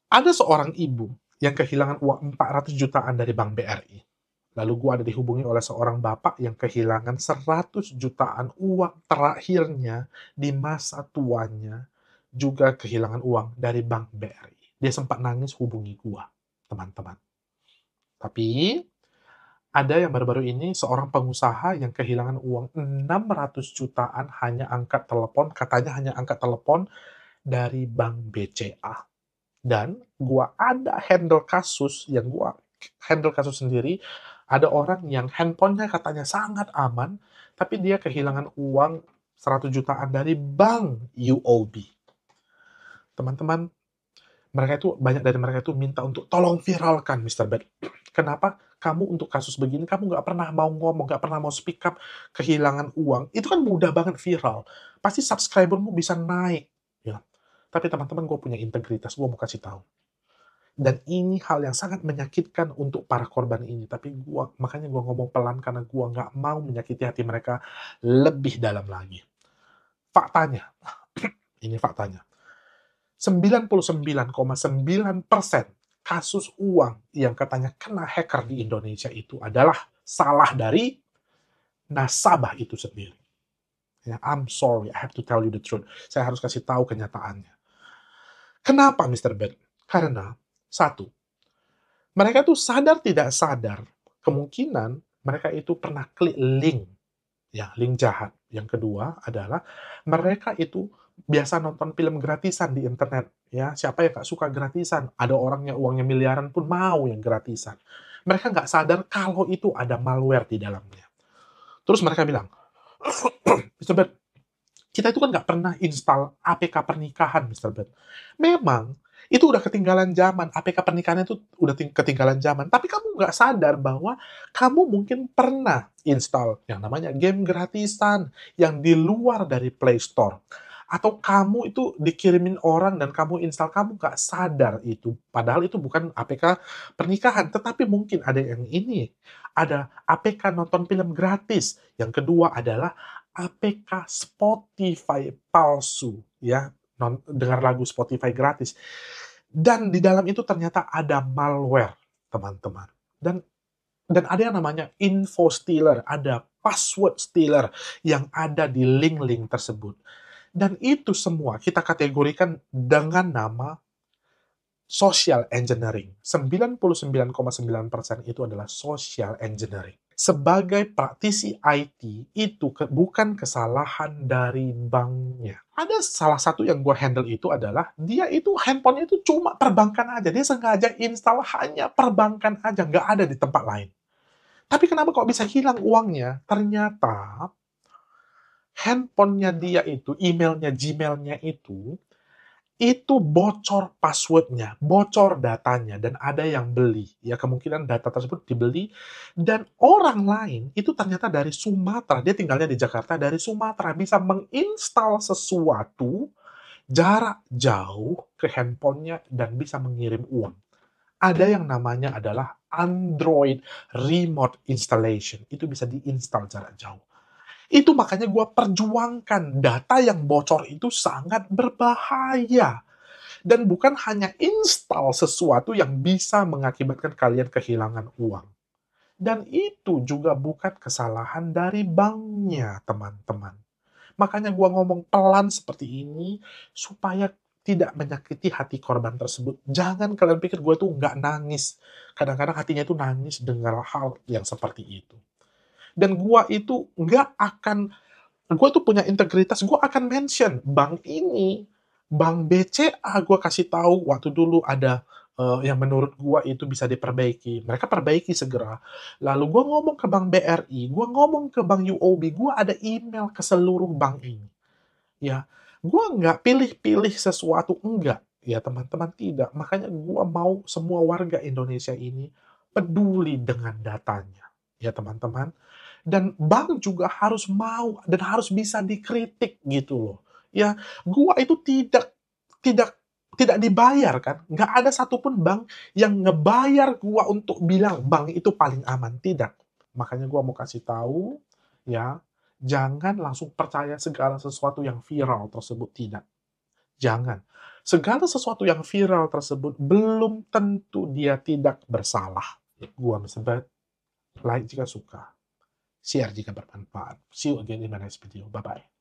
Ada seorang ibu yang kehilangan uang 400 jutaan dari bank BRI. Lalu gua ada dihubungi oleh seorang bapak yang kehilangan 100 jutaan uang terakhirnya di masa tuanya, juga kehilangan uang dari bank BRI. Dia sempat nangis hubungi gua, teman-teman. Tapi ada yang baru-baru ini seorang pengusaha yang kehilangan uang 600 jutaan hanya angkat telepon, katanya hanya angkat telepon dari bank BCA. Dan gua ada handle kasus yang gua handle kasus sendiri, ada orang yang handphonenya katanya sangat aman, tapi dia kehilangan uang 100 jutaan dari bank UOB. Teman-teman, mereka itu banyak dari mereka itu minta untuk tolong viralkan Mister Bad. Kenapa kamu untuk kasus begini kamu nggak pernah mau ngomong, nggak pernah mau speak up kehilangan uang? Itu kan mudah banget viral. Pasti subscribermu bisa naik. Ya. Tapi teman-teman, gue punya integritas, gue mau kasih tahu. Dan ini hal yang sangat menyakitkan untuk para korban ini. Tapi makanya gua ngomong pelan karena gua nggak mau menyakiti hati mereka lebih dalam lagi. Faktanya, ini faktanya. 99,9% kasus uang yang katanya kena hacker di Indonesia itu adalah salah dari nasabah itu sendiri. Ya, I'm sorry, I have to tell you the truth. Saya harus kasih tahu kenyataannya. Kenapa, Mister Ben? Karena, satu, mereka tuh sadar tidak sadar, kemungkinan mereka itu pernah klik link, ya, link jahat. Yang kedua adalah mereka itu biasa nonton film gratisan di internet, ya. Siapa yang nggak suka gratisan? Ada orang yang uangnya miliaran pun mau yang gratisan. Mereka nggak sadar kalau itu ada malware di dalamnya. Terus mereka bilang, Mister Ben, kita itu kan nggak pernah install APK pernikahan, Mister Ben. Memang, itu udah ketinggalan zaman, APK pernikahan itu udah ketinggalan zaman, tapi kamu nggak sadar bahwa kamu mungkin pernah install yang namanya game gratisan yang di luar dari Play Store. Atau kamu itu dikirimin orang dan kamu install, kamu nggak sadar itu. Padahal itu bukan APK pernikahan, tetapi mungkin ada yang ini, ada APK nonton film gratis. Yang kedua adalah APK Spotify palsu, ya, dengar lagu Spotify gratis. Dan di dalam itu ternyata ada malware, teman-teman. Dan ada yang namanya info stealer, ada password stealer yang ada di link-link tersebut. Dan itu semua kita kategorikan dengan nama social engineering. 99,9% itu adalah social engineering. Sebagai praktisi IT, itu bukan kesalahan dari banknya. Ada salah satu yang gue handle itu adalah, dia itu handphonenya itu cuma perbankan aja. Dia sengaja install hanya perbankan aja, nggak ada di tempat lain. Tapi kenapa kok bisa hilang uangnya? Ternyata handphonenya dia itu, emailnya, Gmailnya itu bocor passwordnya, bocor datanya, dan ada yang beli. Ya, kemungkinan data tersebut dibeli, dan orang lain itu ternyata dari Sumatera, dia tinggalnya di Jakarta, dari Sumatera bisa menginstal sesuatu jarak jauh ke handphonenya dan bisa mengirim uang. Ada yang namanya adalah Android Remote Installation. Itu bisa diinstal jarak jauh. Itu makanya gue perjuangkan, data yang bocor itu sangat berbahaya. Dan bukan hanya install sesuatu yang bisa mengakibatkan kalian kehilangan uang. Dan itu juga bukan kesalahan dari banknya, teman-teman. Makanya gua ngomong pelan seperti ini, supaya tidak menyakiti hati korban tersebut. Jangan kalian pikir gue tuh nggak nangis. Kadang-kadang hatinya itu nangis dengar hal yang seperti itu. Dan gua itu nggak akan, gue tuh punya integritas, gue akan mention bank ini, bank BCA, gue kasih tahu waktu dulu ada yang menurut gue itu bisa diperbaiki. Mereka perbaiki segera. Lalu gue ngomong ke bank BRI, gue ngomong ke bank UOB, gue ada email ke seluruh bank ini. Ya, gue nggak pilih-pilih sesuatu, enggak. Ya teman-teman, tidak. Makanya gue mau semua warga Indonesia ini peduli dengan datanya. Ya teman-teman. Dan bank juga harus mau dan harus bisa dikritik gitu loh. Ya, gua itu tidak tidak dibayar kan. Nggak ada satupun bank yang ngebayar gua untuk bilang bank itu paling aman, tidak. Makanya gua mau kasih tahu, ya, jangan langsung percaya segala sesuatu yang viral tersebut, tidak. Jangan. Segala sesuatu yang viral tersebut belum tentu dia tidak bersalah. Gua Misebet, like jika suka, share jika bermanfaat. See you again in my next video. Bye-bye.